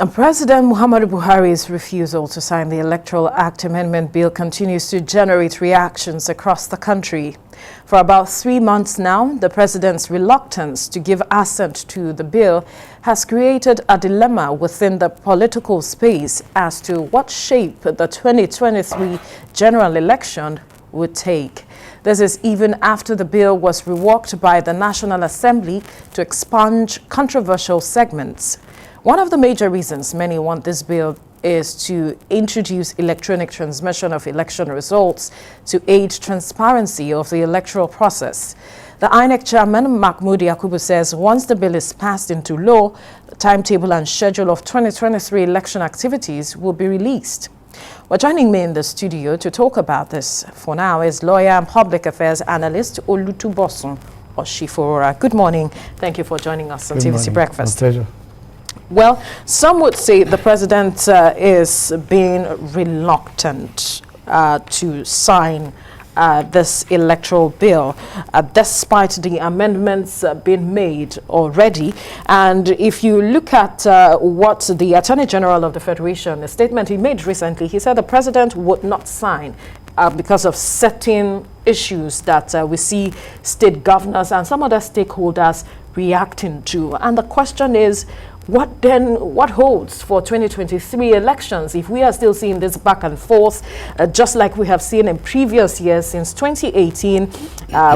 President Muhammadu Buhari's refusal to sign the Electoral Act Amendment Bill continues to generate reactions across the country. For about 3 months now, the president's reluctance to give assent to the bill has created a dilemma within the political space as to what shape the 2023 general election would take. This is even after the bill was reworked by the National Assembly to expunge controversial segments. One of the major reasons many want this bill is to introduce electronic transmission of election results to aid transparency of the electoral process. The INEC chairman, Muhammadu Buhari, says once the bill is passed into law, the timetable and schedule of 2023 election activities will be released. Well, joining me in the studio to talk about this for now is lawyer and public affairs analyst Olutubosun Oshifora. Good morning. Thank you for joining us on TVC Breakfast. My pleasure. Well, some would say the president is being reluctant to sign this electoral bill, despite the amendments being made already. And if you look at what the Attorney General of the Federation, the statement he made recently, he said the president would not sign because of certain issues that we see state governors and some other stakeholders reacting to. And the question is, what holds for 2023 elections if we are still seeing this back and forth, just like we have seen in previous years since 2018?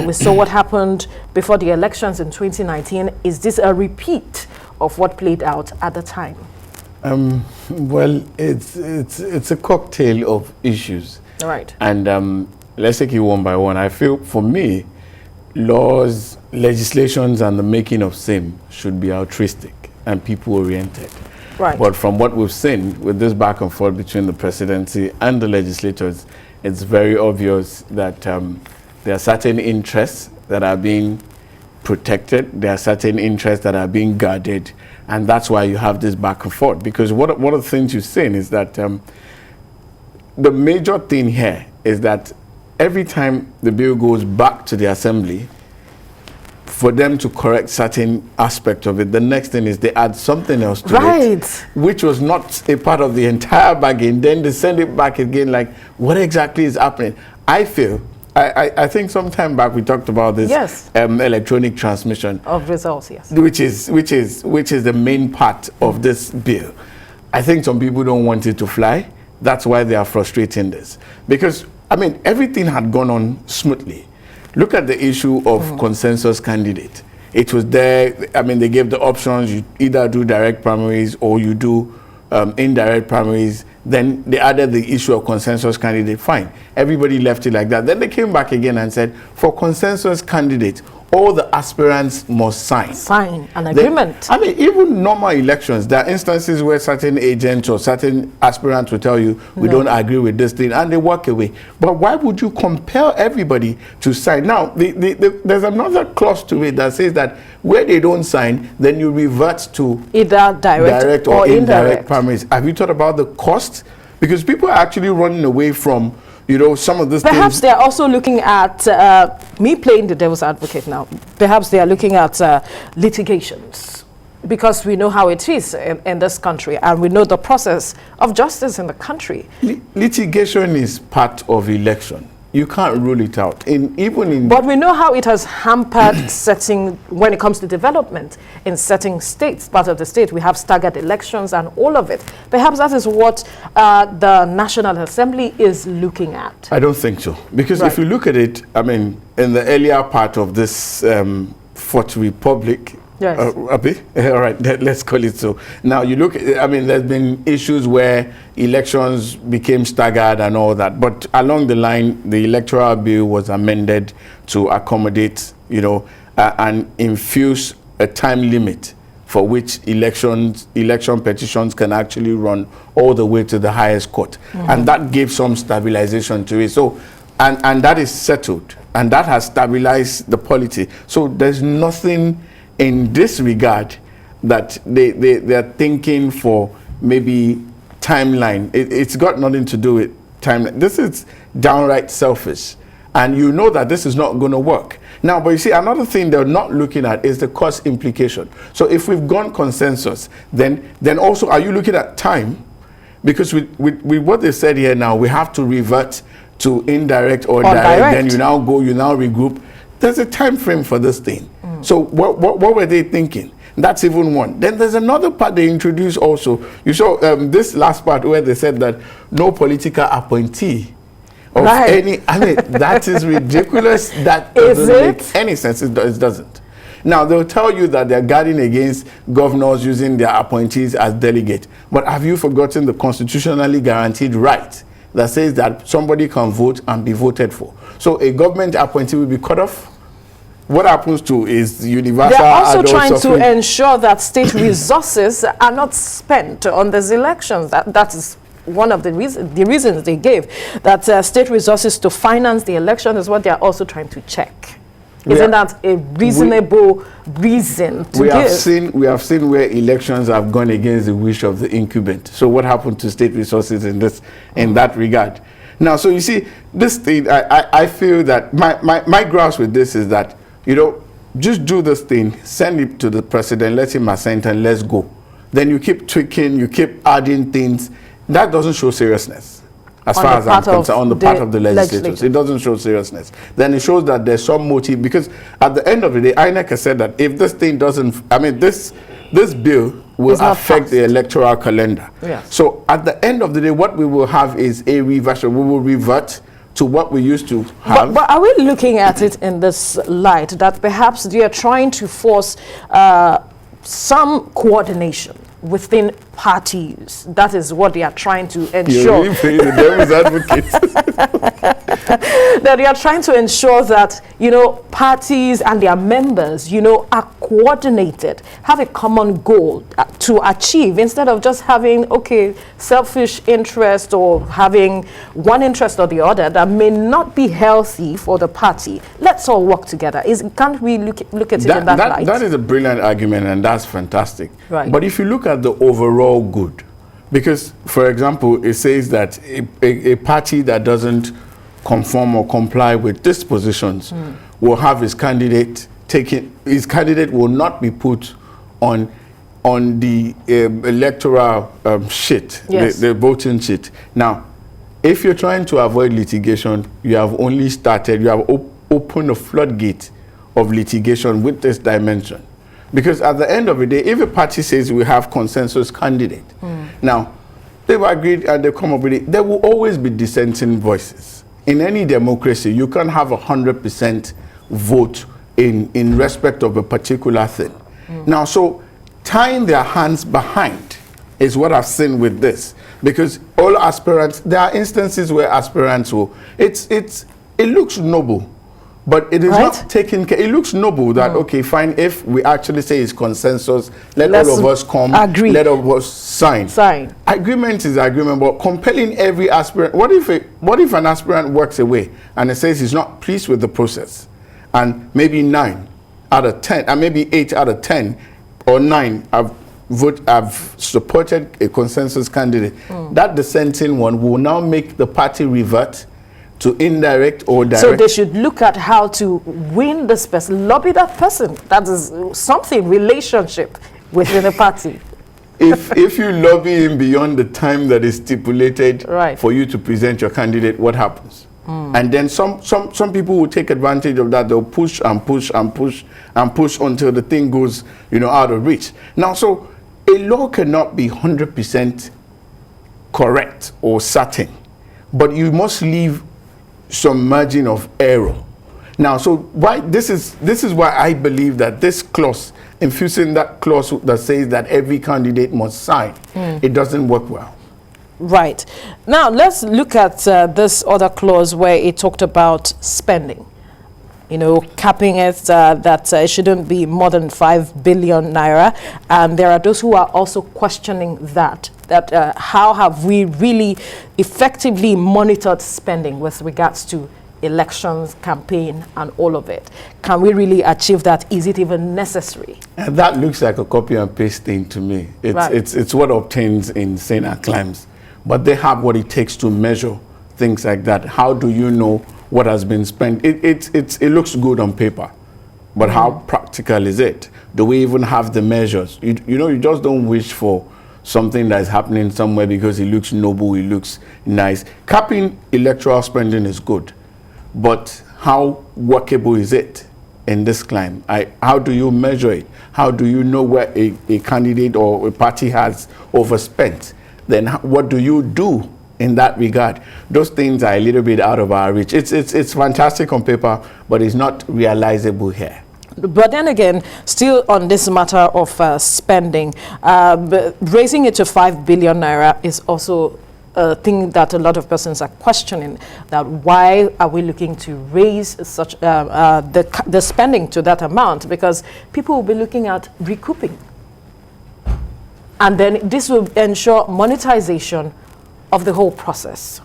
We saw what happened before the elections in 2019. Is this a repeat of what played out at the time? Well, it's a cocktail of issues. All right. And let's take it one by one. I feel, for me, laws, legislations, and the making of same should be altruistic and people-oriented. Right. But from what we've seen with this back and forth between the presidency and the legislators, it's very obvious that there are certain interests that are being protected, there are certain interests that are being guarded, and that's why you have this back and forth. Because one of the things you're saying is that the major thing here is that every time the bill goes back to the assembly, for them to correct certain aspect of it, the next thing is they add something else to it, which was not a part of the entire bargain. Then they send it back again, like, what exactly is happening? I feel, I think sometime back we talked about this. Yes. Electronic transmission of results, yes, which is the main part of this bill. I think some people don't want it to fly. That's why they are frustrating this, because I mean everything had gone on smoothly. Look at the issue of consensus candidate. It was there. I mean, they gave the options. You either do direct primaries or you do indirect primaries. Then they added the issue of consensus candidate. Fine. Everybody left it like that. Then they came back again and said, for consensus candidate, all the aspirants must sign. Sign an agreement. I mean, even normal elections, there are instances where certain agents or certain aspirants will tell you, we don't agree with this thing, and they walk away. But why would you compel everybody to sign? Now, there's another clause to it that says that where they don't sign, then you revert to either direct or indirect primaries. Have you thought about the cost? Because people are actually running away from, you know, some of this. Perhaps they are also looking at me playing the devil's advocate now. Perhaps they are looking at litigations, because we know how it is in this country, and we know the process of justice in the country. Litigation is part of election. You can't rule it out. But we know how it has hampered when it comes to development in certain states. Part of the state, we have staggered elections and all of it. Perhaps that is what the National Assembly is looking at. I don't think so. Because if you look at it, I mean, in the earlier part of this Fourth Republic, yes. All right, let's call it so. Now you look, I mean, there's been issues where elections became staggered and all that, but along the line, the electoral bill was amended to accommodate, you know, and infuse a time limit for which election petitions can actually run all the way to the highest court. And that gave some stabilization to it. So, and that is settled, and that has stabilized the polity. So there's nothing in this regard that they're thinking for maybe timeline. It's got nothing to do with timeline. This is downright selfish. And you know that this is not going to work. Now, but you see, another thing they're not looking at is the cost implication. So if we've gone consensus, then also, are you looking at time? Because with what they said here now, we have to revert to indirect or direct. Then you now regroup. There's a time frame for this thing. So what were they thinking? That's even one. Then there's another part they introduced also. You saw this last part where they said that no political appointee of any, I mean, that is ridiculous. That doesn't make any sense. It doesn't. Now, they'll tell you that they're guarding against governors using their appointees as delegates. But have you forgotten the constitutionally guaranteed right that says that somebody can vote and be voted for? So a government appointee will be cut off. What happens to is universal. They're also trying to ensure that state resources are not spent on these elections. That is one of the reasons they gave, that state resources to finance the election is what they're also trying to check. Isn't that a reasonable reason to give? We have seen where elections have gone against the wish of the incumbent. So what happened to state resources in that regard? Now, so you see, this thing, I feel that my grasp with this is that, you know, just do this thing, send it to the president, let him assent, and let's go. Then you keep tweaking, you keep adding things. That doesn't show seriousness. As far as I'm concerned, on the part of the legislators, it doesn't show seriousness. Then it shows that there's some motive, because at the end of the day, INEC has said that if this thing doesn't, I mean, this bill will affect the electoral calendar. Yes. So at the end of the day, what we will have is a reversion. We will revert to what we used to have. But are we looking at it in this light, that perhaps they are trying to force some coordination within parties? That is what they are trying to ensure. You're really playing the devil's advocate. That they are trying to ensure that, you know, parties and their members, you know, are coordinated, have a common goal to achieve, instead of just having, okay, selfish interest or having one interest or the other that may not be healthy for the party. Let's all work together. Can't we look at it in that light? That is a brilliant argument, and that's fantastic. Right. But if you look at the overall good, because, for example, it says that a party that doesn't conform or comply with dispositions will have his candidate taken. His candidate will not be put on the electoral sheet, yes, the voting sheet. Now, if you're trying to avoid litigation, you have only started. You have opened a floodgate of litigation with this dimension. Because at the end of the day, if a party says we have consensus candidate, now they've agreed and they come up with it, there will always be dissenting voices. In any democracy, you can't have 100% vote in respect of a particular thing. Now, so tying their hands behind is what I've seen with this. Because all aspirants, there are instances where aspirants will, it looks noble. But it is not taken care. It looks noble that, okay, fine, if we actually say it's consensus, let's all of us come, agree, let all of us sign. Agreement is agreement, but compelling every aspirant, what if an aspirant works away and it says he's not pleased with the process, and maybe 9 out of 10, and maybe 8 out of 10 or 9 have supported a consensus candidate. That dissenting one will now make the party revert to indirect or direct. So they should look at how to win this person, lobby that person. That is something, relationship within a party. If you lobby him beyond the time that is stipulated for you to present your candidate, what happens? And then some people will take advantage of that. They'll push and push and push and push until the thing goes, you know, out of reach. Now, so a law cannot be 100% correct or certain, but you must leave some margin of error. Now, so why this is why I believe that this clause, infusing that clause that says that every candidate must sign, it doesn't work well. Right. Now, let's look at this other clause where it talked about spending. You know, capping it, that it shouldn't be more than 5 billion naira. And there are those who are also questioning that how have we really effectively monitored spending with regards to elections, campaign, and all of it? Can we really achieve that? Is it even necessary? And that looks like a copy and paste thing to me. It's what obtains in St. Acclaims. But they have what it takes to measure things like that. How do you know what has been spent. It looks good on paper, but how practical is it? Do we even have the measures? You know, you just don't wish for something that is happening somewhere because it looks noble, it looks nice. Capping electoral spending is good, but how workable is it in this climate? How do you measure it? How do you know where a candidate or a party has overspent? Then what do you do in that regard? Those things are a little bit out of our reach. It's fantastic on paper, but it's not realizable here. But then again, still on this matter of spending, raising it to 5 billion naira is also a thing that a lot of persons are questioning, that why are we looking to raise such the spending to that amount, because people will be looking at recouping. And then this will ensure monetization of the whole process.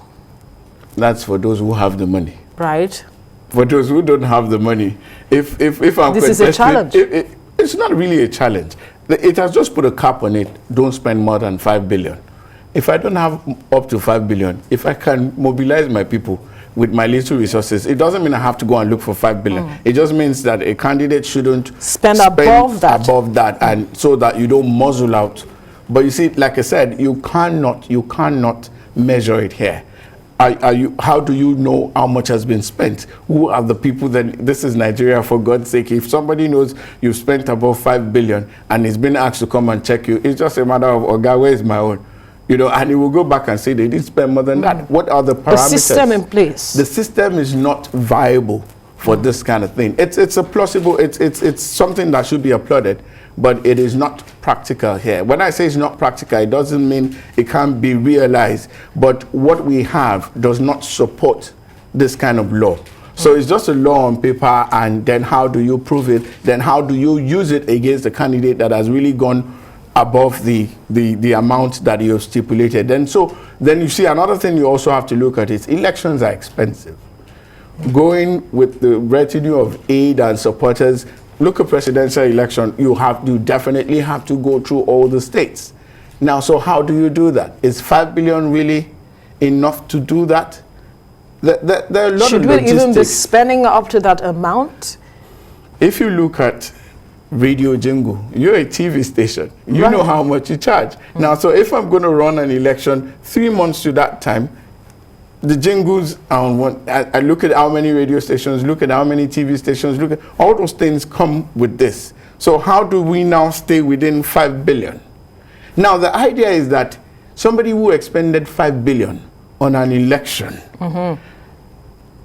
That's for those who have the money. Right. For those who don't have the money, if I'm this is a challenge. It's not really a challenge. It has just put a cap on it. Don't spend more than 5 billion. If I don't have up to 5 billion, if I can mobilize my people with my little resources, it doesn't mean I have to go and look for 5 billion. It just means that a candidate shouldn't spend above that, and so that you don't muzzle out. But you see, like I said, you cannot measure it here. How do you know how much has been spent? Who are the people that, this is Nigeria, for God's sake. If somebody knows you've spent above 5 billion and is being asked to come and check you, it's just a matter of, Oga, where is my own? You know, and he will go back and say they didn't spend more than that. What are the parameters? The system in place. The system is not viable for this kind of thing. It's a plausible, it's something that should be applauded, but it is not practical here. When I say it's not practical, it doesn't mean it can't be realized, but what we have does not support this kind of law. So it's just a law on paper, and then how do you prove it? Then how do you use it against the candidate that has really gone above the amount that you have stipulated? Then you see, another thing you also have to look at is elections are expensive. Going with the retinue of aid and supporters, look at presidential election, you definitely have to go through all the states. Now, so how do you do that? Is 5 billion really enough to do that? There are a lot Should of we logistics. even be spending up to that amount? If you look at radio jingle, you're a TV station, you know how much you charge. Now, so if I'm going to run an election 3 months to that time, the jingles are on one. I look at how many radio stations, look at how many TV stations, look at all those things come with this. So how do we now stay within 5 billion? Now, the idea is that somebody who expended 5 billion on an election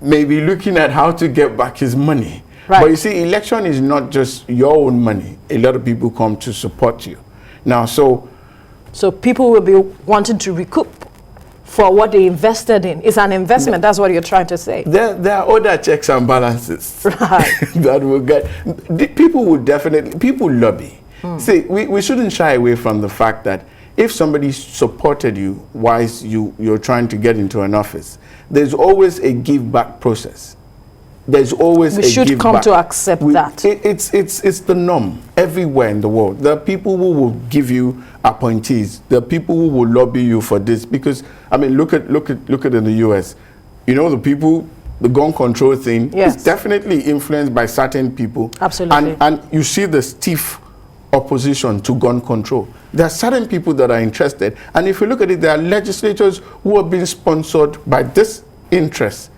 may be looking at how to get back his money. Right. But you see, election is not just your own money. A lot of people come to support you. Now, so people will be wanting to recoup for what they invested in. It's an investment. That's what you're trying to say. There are other checks and balances that will get. People will definitely, people lobby. See, we shouldn't shy away from the fact that if somebody supported you whilst you're trying to get into an office, there's always a give back process. There's always we should come to accept that. It's the norm everywhere in the world. There are people who will give you appointees. There are people who will lobby you for this, because I mean, look at in the US. You know, the gun control thing is definitely influenced by certain people. Absolutely. And you see the stiff opposition to gun control. There are certain people that are interested, and if you look at it, there are legislators who are being sponsored by this interest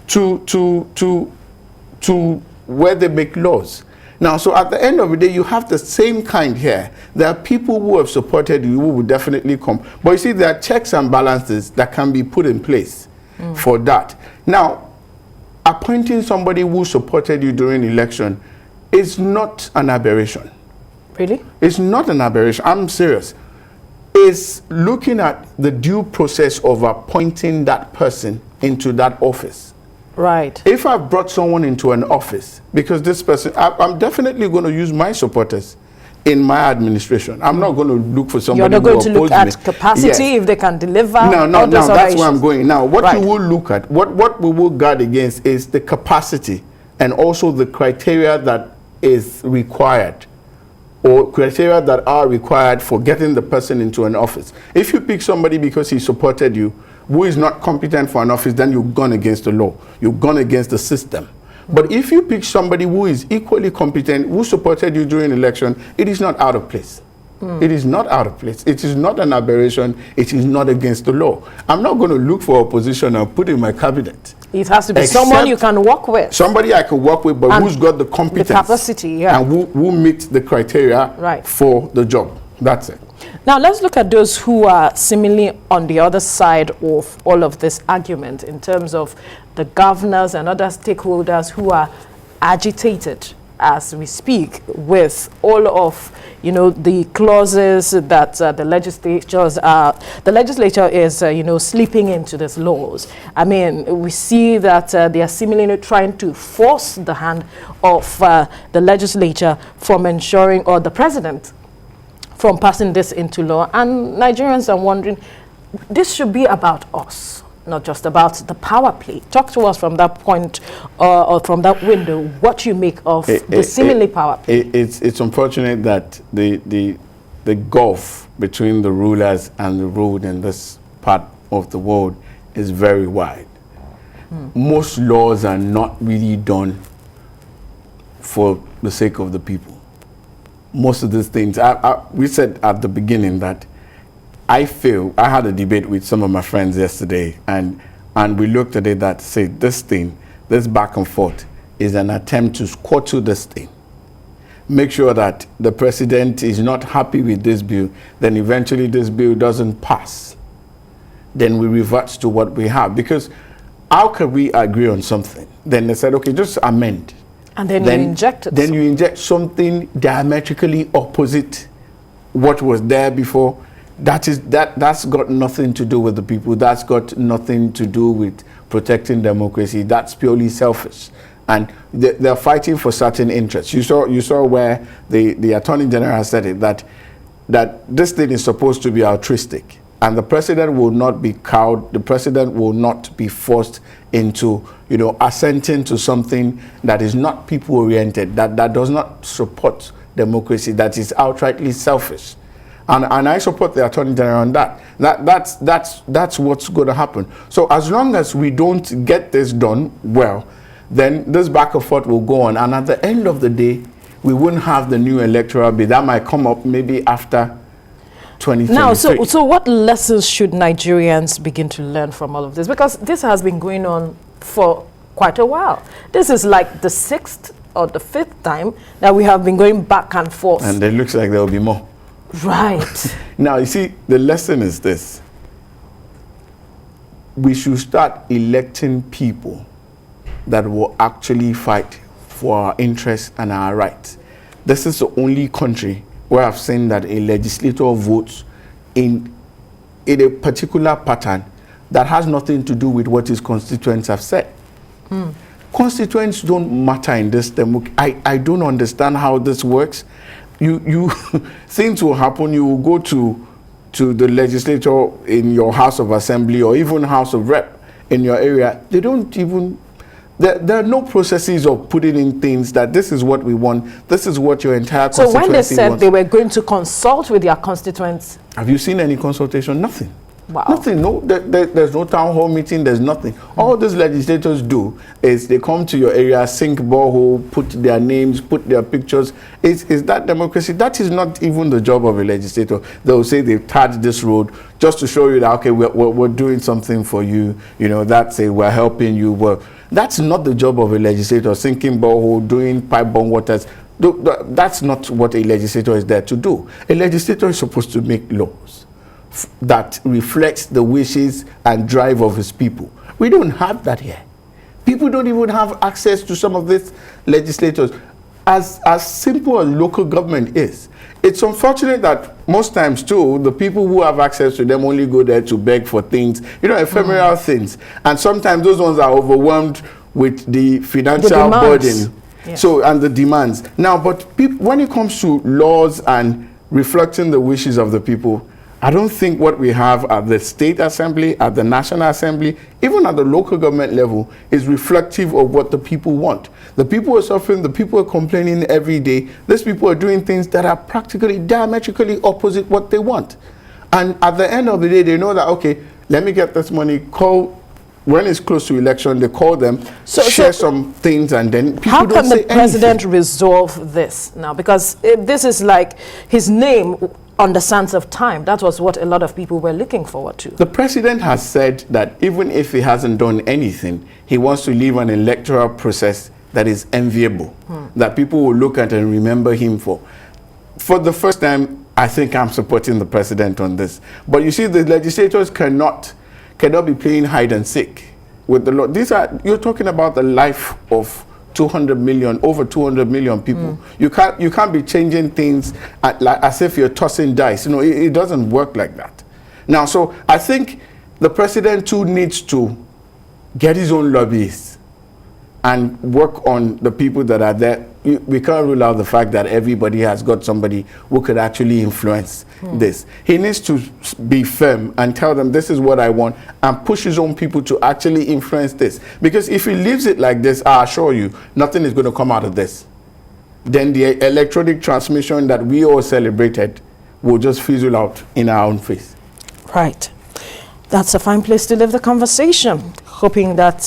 to where they make laws. Now, so at the end of the day, you have the same kind here. There are people who have supported you who will definitely come. But you see, there are checks and balances that can be put in place for that. Now, appointing somebody who supported you during election is not an aberration. Really? It's not an aberration. I'm serious. It's looking at the due process of appointing that person into that office. Right. If I've brought someone into an office, because this person, I'm definitely going to use my supporters in my administration. I'm not going to look for somebody. You're not going to look at me. capacity, if they can deliver. No, that's where I'm going. Now, what you will look at, what we will guard against is the capacity and also the criteria that is required, or criteria that are required for getting the person into an office. If you pick somebody because he supported you, who is not competent for an office, then you've gone against the law. You've gone against the system. But if you pick somebody who is equally competent, who supported you during election, it is not out of place. It is not out of place. It is not an aberration. It is not against the law. I'm not going to look for opposition and put in my cabinet. It has to be someone you can work with. Somebody I can work with, but who's got the competence. The capacity, yeah. And who meets the criteria for the job. That's it. Now, let's look at those who are seemingly on the other side of all of this argument in terms of the governors and other stakeholders who are agitated as we speak with all of, the clauses that the legislature is, sleeping into these laws. I mean, we see that they are seemingly trying to force the hand of the legislature from ensuring, or the president from passing this into law. And Nigerians are wondering, this should be about us, not just about the power play. Talk to us from that point, or from that window, what you make of the seemingly power play. It's unfortunate that the gulf between the rulers and the ruled in this part of the world is very wide. Most laws are not really done for the sake of the people. Most of these things, we said at the beginning that I had a debate with some of my friends yesterday, and we looked at it that say this back and forth is an attempt to squash this thing. Make sure that the president is not happy with this bill, then eventually this bill doesn't pass. Then we revert to what we have, because how can we agree on something? Then they said, okay, just amend. And then you inject it. Then you inject something diametrically opposite what was there before. That's got nothing to do with the people. That's got nothing to do with protecting democracy. That's purely selfish. And they're fighting for certain interests. You saw where the Attorney General said it, that this thing is supposed to be altruistic. And the president will not be cowed. The president will not be forced into, assenting to something that is not people-oriented, that does not support democracy, that is outrightly selfish. And I support the Attorney General on that. That's what's going to happen. So as long as we don't get this done well, then this back and forth will go on. And at the end of the day, we wouldn't have the new electoral bill. That might come up maybe after 2023. Now, so what lessons should Nigerians begin to learn from all of this? Because this has been going on for quite a while. This is like the 6th or the 5th time that we have been going back and forth. And it looks like there will be more. Right. Now, you see, the lesson is this. We should start electing people that will actually fight for our interests and our rights. This is the only country where I've seen that a legislator votes in a particular pattern that has nothing to do with what his constituents have said. Constituents don't matter in this democracy. I don't understand how this works. You things will happen. You will go to the legislature in your House of Assembly or even House of Rep in your area. They don't even. There are no processes of putting in things that this is what we want. This is what your entire constituency wants. So when they said they were going to consult with their constituents, have you seen any consultation? Nothing. Wow. Nothing. No, there's no town hall meeting. There's nothing. All these legislators do is they come to your area, sink borehole, put their names, put their pictures. Is that democracy? That is not even the job of a legislator. They will say they've tarred this road just to show you that, okay, we're doing something for you. That's we're helping you. That's not the job of a legislator, sinking borehole, doing pipe-borne waters. That's not what a legislator is there to do. A legislator is supposed to make laws that reflects the wishes and drive of his people. We don't have that here. People don't even have access to some of these legislators. As simple as local government is, it's unfortunate that most times too, the people who have access to them only go there to beg for things, ephemeral things. And sometimes those ones are overwhelmed with the financial burden. Yes. So, and the demands. Now, but when it comes to laws and reflecting the wishes of the people, I don't think what we have at the state assembly, at the national assembly, even at the local government level, is reflective of what the people want. The people are suffering, the people are complaining every day. These people are doing things that are practically diametrically opposite what they want. And at the end of the day, they know that, okay, let me get this money, call, when it's close to election, they call them, share some things, and then people how don't can say the president anything. resolve this now? Because this is like his name on the sands of time. That was what a lot of people were looking forward to. The president has said that even if he hasn't done anything, he wants to leave an electoral process that is enviable, that people will look at and remember him for. For the first time, I think I'm supporting the president on this. But you see, the legislators cannot be playing hide and seek with the law. You're talking about the life of 200 million, over 200 million people. You can't be changing things as if you're tossing dice. You know, it doesn't work like that. Now, so I think the president too needs to get his own lobbyists and work on the people that are there. We can't rule out the fact that everybody has got somebody who could actually influence this. He needs to be firm and tell them, this is what I want, and push his own people to actually influence this. Because if he leaves it like this, I assure you, nothing is going to come out of this. Then the electronic transmission that we all celebrated will just fizzle out in our own face. Right. That's a fine place to leave the conversation, hoping that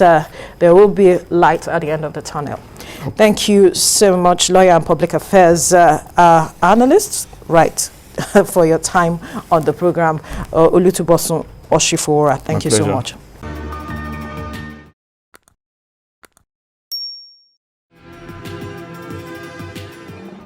there will be light at the end of the tunnel. Thank you so much, lawyer and public affairs analysts, right, for your time on the program. Olutubosun Oshifora, thank you so much.